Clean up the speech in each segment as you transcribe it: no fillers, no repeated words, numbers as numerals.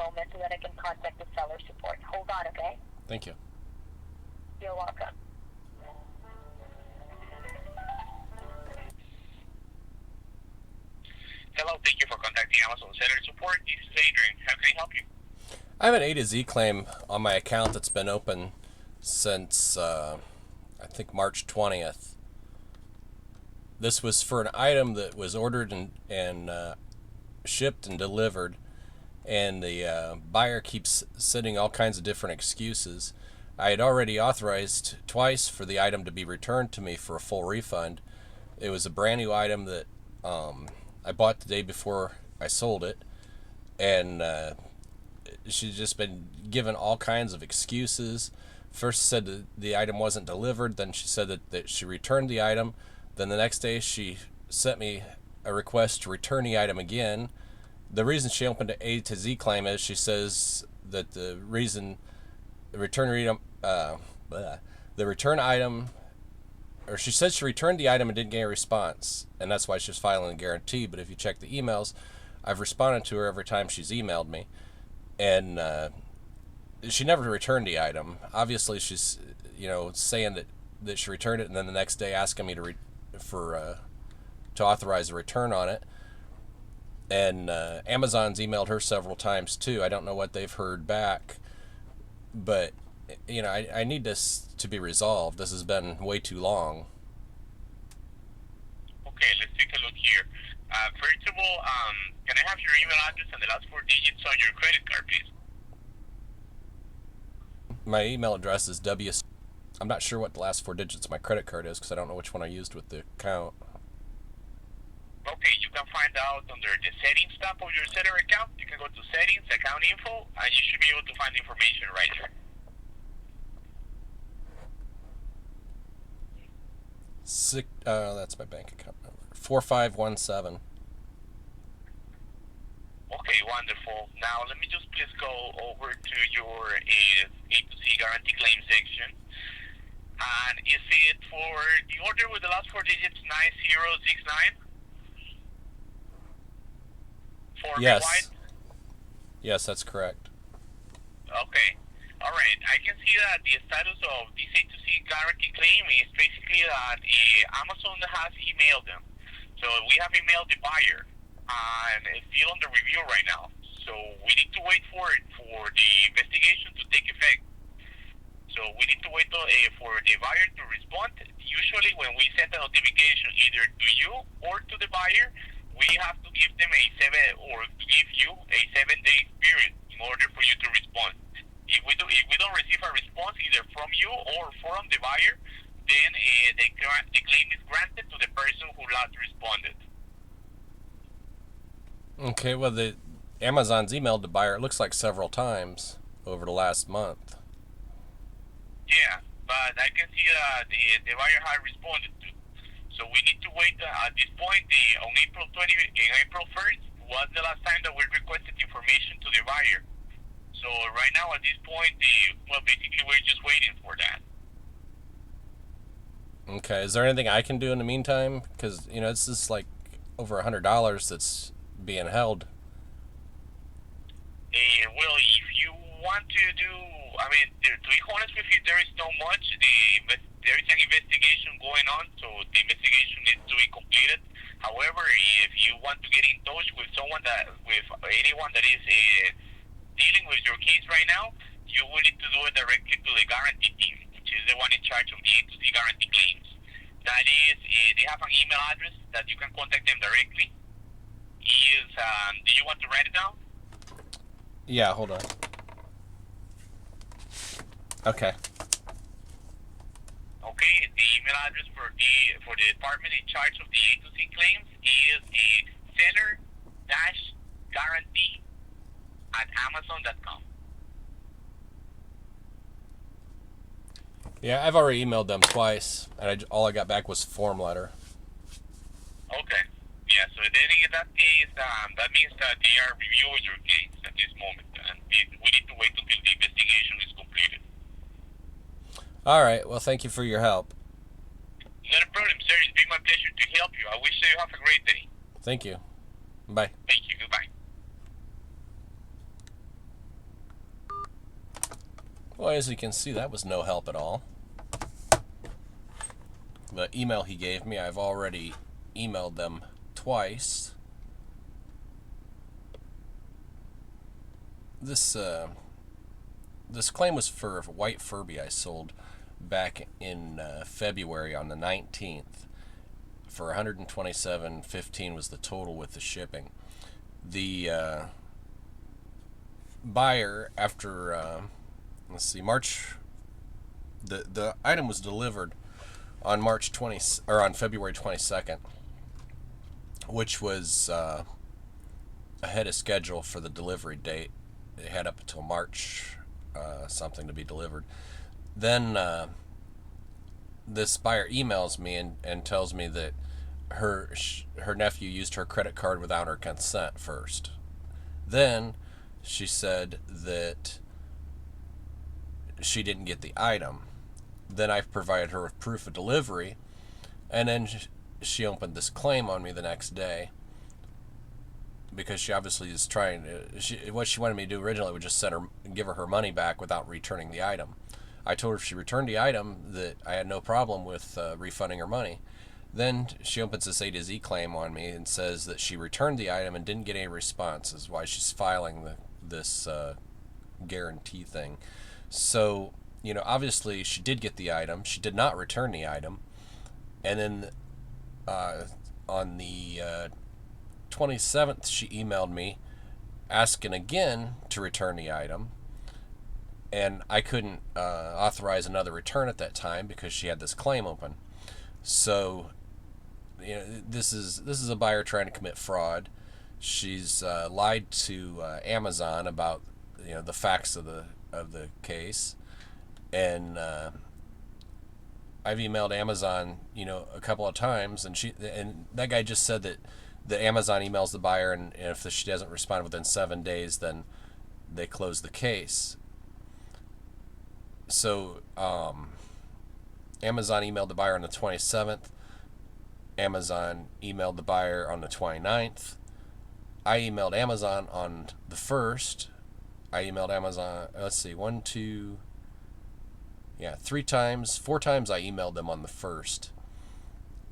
moment so that I can contact the seller support. Hold on, okay? Thank you. You're welcome. Hello, thank you for contacting Amazon Seller Support. This is Adrian. How can I help you? I have an A to Z claim on my account that's been open since, I think, March 20th. This was for an item that was ordered and shipped and delivered, and the buyer keeps sending all kinds of different excuses. I had already authorized twice for the item to be returned to me for a full refund. It was a brand new item that I bought the day before I sold it, and she's just been given all kinds of excuses. First said that the item wasn't delivered, then she said that she returned the item, then the next day she sent me a request to return the item again. The reason she opened an A to Z claim is she says that the reason the return item, or she said she returned the item and didn't get a response, and that's why she's filing a guarantee. But if you check the emails, I've responded to her every time she's emailed me, and she never returned the item. Obviously, she's saying that she returned it, and then the next day asking me to authorize a return on it. And Amazon's emailed her several times too. I don't know what they've heard back, but I need this to be resolved. This has been way too long. Okay, let's take a look here. First of all, can I have your email address and the last four digits on your credit card, please? My email address is I'm not sure what the last four digits of my credit card is because I don't know which one I used with the account. Okay, you can find out under the settings tab of your seller account. You can go to settings, account info, and you should be able to find information right there. That's my bank account number. 4517. Okay, wonderful. Now, let me just please go over to your A to C guarantee claim section. And is it for the order with the last four digits 9069? For Yes. White? Yes, that's correct. Okay. All right. I can see that the status of this A to C guarantee claim is basically that Amazon has emailed them. So we have emailed the buyer, and it's still under review right now. So we need to wait for the investigation to take effect. So we need to wait for the buyer to respond. Usually when we send a notification either to you or to the buyer, we have to give them give you a 7-day period in order for you to respond. If we don't receive a response either from you or from the buyer, then the claim is granted to the person who last responded. Okay, well, the Amazon's emailed the buyer, it looks like several times over the last month. Yeah, but I can see that the buyer has responded to. So we need to wait at this point. On April 1st was the last time that we requested information to the buyer. So right now at this point, basically we're just waiting for that. Okay, is there anything I can do in the meantime? Because, it's just like over $100 that's being held. Well, if you want to do, to be honest with you, there is not much. There is an investigation going on, so the investigation needs to be completed. However, if you want to get in touch with anyone that is dealing with your case right now, you will need to do it directly to the guarantee team, which is the one in charge of the guarantee claims. That is, they have an email address that you can contact them directly. Do you want to write it down? Yeah, hold on. Okay. Okay, the email address for the department in charge of the A to C claims is seller-guarantee@amazon.com. Yeah, I've already emailed them twice, and all I got back was a form letter. Okay. Yeah, so then in that case, that means that they are reviewing your case at this moment, and we need to wait until the investigation is completed. All right, well, thank you for your help. Not a problem, sir. It's been my pleasure to help you. I wish you have a great day. Thank you. Bye. Thank you. Goodbye. Well, as you can see, that was no help at all. The email he gave me, I've already emailed them twice. This claim was for a white Furby I sold back in February on the 19th for $127.15 was the total with the shipping. The buyer, after let's see, the item was delivered on on February 22nd, which was ahead of schedule for the delivery date. It had up until March something to be delivered. Then this buyer emails me and tells me that her nephew used her credit card without her consent first. Then she said that she didn't get the item. Then I provided her with proof of delivery, and then she opened this claim on me the next day because she obviously is trying to. What she wanted me to do originally was just give her money back without returning the item. I told her if she returned the item that I had no problem with refunding her money. Then she opens this A to Z claim on me and says that she returned the item and didn't get any response. Is why she's filing this guarantee thing. So, obviously she did get the item. She did not return the item. And then on the 27th, she emailed me asking again to return the item. And I couldn't authorize another return at that time because she had this claim open. So, this is a buyer trying to commit fraud. She's lied to Amazon about the facts of the case, and I've emailed Amazon a couple of times, and that guy just said that Amazon emails the buyer, and if she doesn't respond within 7 days, then they close the case. So Amazon emailed the buyer on the 27th. Amazon emailed the buyer on the 29th. I emailed Amazon on the 1st. I emailed Amazon, let's see, 3 times, 4 times I emailed them on the 1st.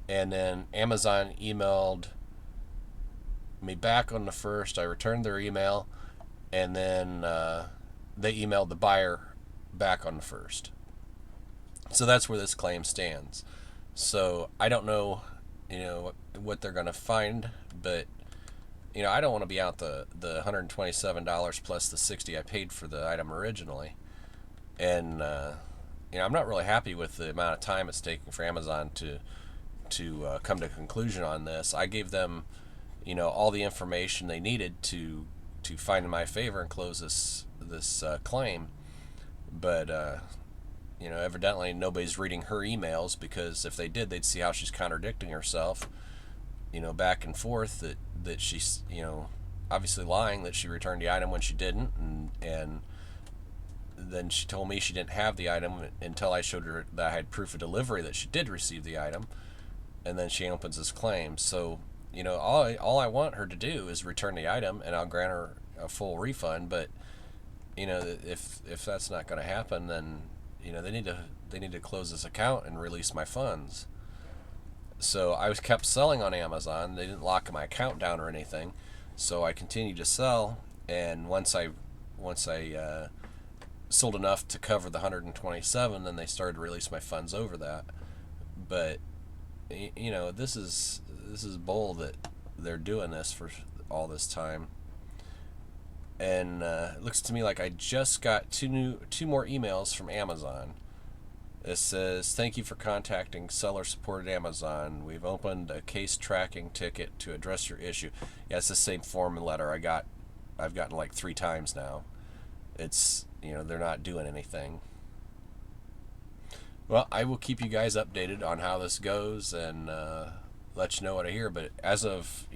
And then Amazon emailed me back on the 1st. I returned their email, and then they emailed the buyer back on the 1st. So that's where this claim stands. So I don't know, what they're going to find, but I don't want to be out the $127 plus the $60 I paid for the item originally. And I'm not really happy with the amount of time it's taking for Amazon to come to a conclusion on this. I gave them all the information they needed to find in my favor and close this claim, but evidently nobody's reading her emails, because if they did, they'd see how she's contradicting herself back and forth, that she's obviously lying that she returned the item when she didn't, and then she told me she didn't have the item until I showed her that I had proof of delivery that she did receive the item, and then she opens this claim. So all I want her to do is return the item, and I'll grant her a full refund. But if that's not going to happen, then they need to close this account and release my funds. So I was kept selling on Amazon. They didn't lock my account down or anything, so I continued to sell. And once I sold enough to cover the 127, then they started to release my funds over that. But this is bull that they're doing this for all this time. And it looks to me like I just got two more emails from Amazon. It says, "Thank you for contacting seller support at Amazon. We've opened a case tracking ticket to address your issue." Yeah, it's the same form and letter I've gotten like 3 times now. It's they're not doing anything. Well, I will keep you guys updated on how this goes and let you know what I hear. But as of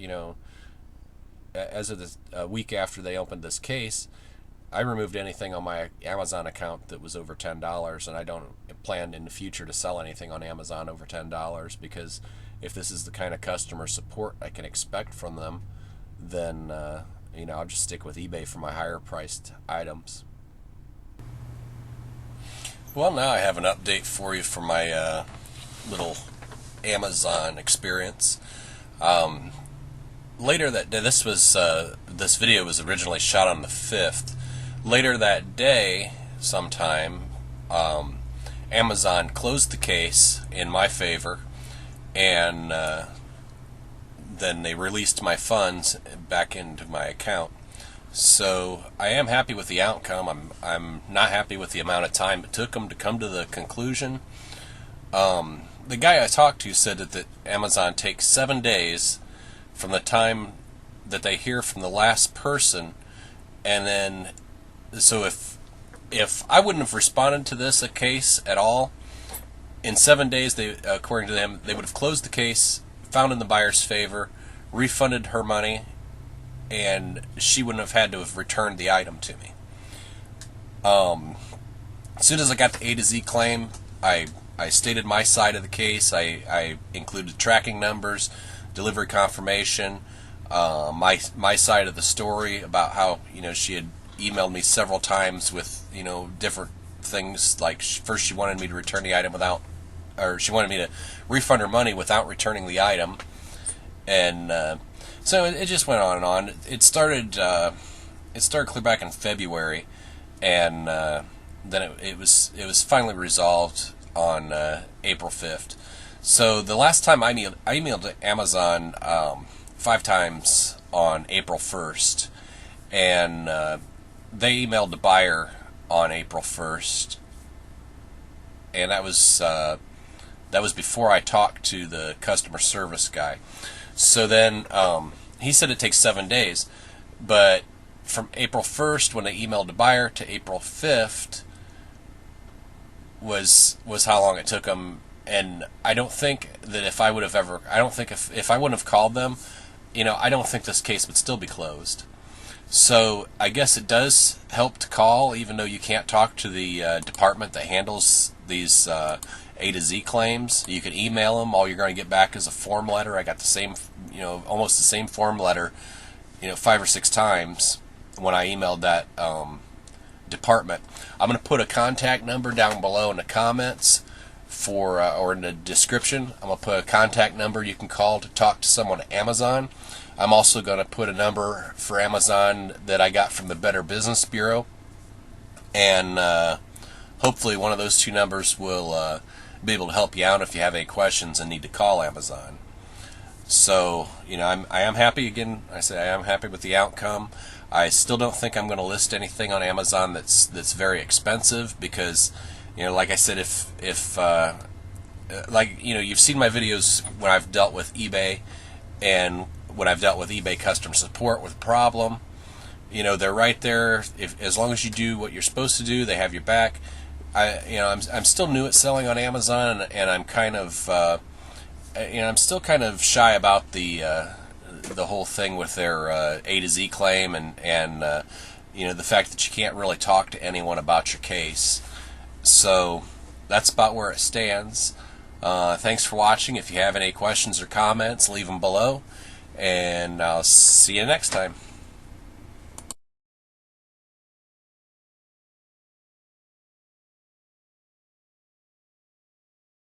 this a week after they opened this case, I removed anything on my Amazon account that was over $10, and I don't plan in the future to sell anything on Amazon over $10, because if this is the kind of customer support I can expect from them, then I'll just stick with eBay for my higher priced items. Well, now I have an update for you for my little Amazon experience. Later that day, this video was originally shot on the 5th. Later that day, sometime, Amazon closed the case in my favor, and then they released my funds back into my account. So I am happy with the outcome. I'm not happy with the amount of time it took them to come to the conclusion. The guy I talked to said that Amazon takes 7 days from the time that they hear from the last person, and then so if I wouldn't have responded to this case at all, in 7 days, they, according to them, they would have closed the case, found in the buyer's favor, refunded her money, and she wouldn't have had to have returned the item to me. As soon as I got the A to Z claim, I stated my side of the case. I included tracking numbers, delivery confirmation, my side of the story about how she had emailed me several times with different things. Like first she wanted me to return the item she wanted me to refund her money without returning the item, and so it just went on and on. It started clear back in February, and then it was finally resolved on April 5th. So the last time I emailed Amazon 5 times on April 1st, and they emailed the buyer on April 1st, and that was before I talked to the customer service guy. So then he said it takes 7 days, but from April 1st when they emailed the buyer to April 5th was how long it took them. And I don't think that if I would have if I wouldn't have called them, I don't think this case would still be closed. So I guess it does help to call, even though you can't talk to the department that handles these A to Z claims. You can email them. All you're going to get back is a form letter. I got the same, almost the same form letter, 5 or 6 times when I emailed that department. I'm going to put a contact number down below in the comments or in the description. I'm going to put a contact number you can call to talk to someone at Amazon. I'm also going to put a number for Amazon that I got from the Better Business Bureau, and hopefully one of those 2 numbers will be able to help you out if you have any questions and need to call Amazon. So I am happy. Again, I say I am happy with the outcome. I still don't think I'm going to list anything on Amazon that's very expensive, because like I said, if you've seen my videos when I've dealt with eBay and when I've dealt with eBay customer support with a problem, they're right there. As long as you do what you're supposed to do, they have your back. I'm still new at selling on Amazon, and I'm kind of I'm still kind of shy about the whole thing with their A to Z claim, and the fact that you can't really talk to anyone about your case. So that's about where it stands. Thanks for watching. If you have any questions or comments, leave them below, and I'll see you next time.